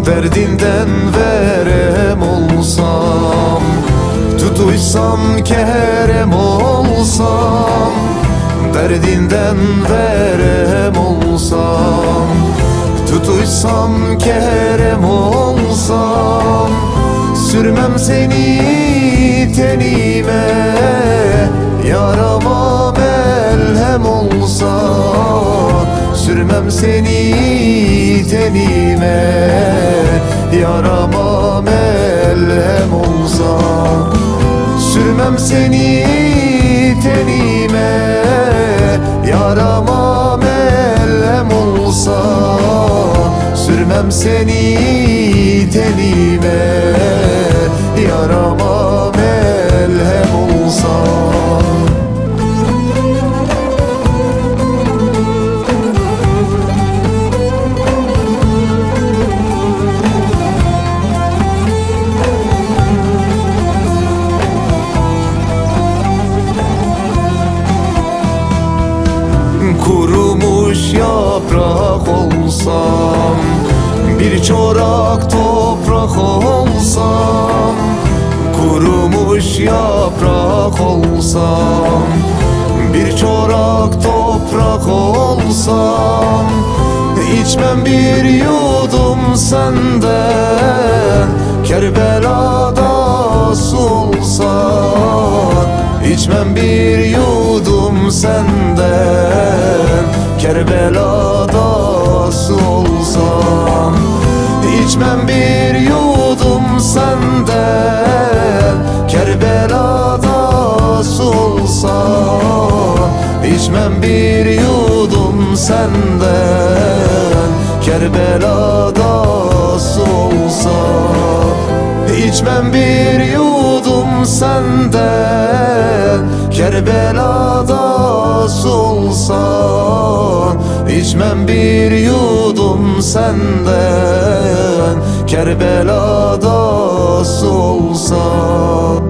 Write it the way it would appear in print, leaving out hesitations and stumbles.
Derdinden verem olsam, tutuysam kerem olsam. Derdinden verem olsam, tutuysam kerem olsam. Sürmem seni tenime, yarama melhem olsan. Sürmem seni tenime, yarama melhem olsan. Sürmem seni tenime, yarama melhem olsan. Sürmem seni tenime, yarama melhem olsan. Kurumuş yaprak olsam, bir çorak toprak olsam. Kurumuş yaprak olsam, bir çorak toprak olsam. İçmem bir yudum senden, Kerbela'da su olsan. İçmem bir yudum senden, Kerbela'da su olsam. İçmem bir yudum senden, Kerbela'da su olsam. İçmem bir yudum senden, Kerbela'da su olsam. İçmem bir yudum senden, Kerbela'da su olsan. İçmem bir yudum senden, Kerbela'da su olsan.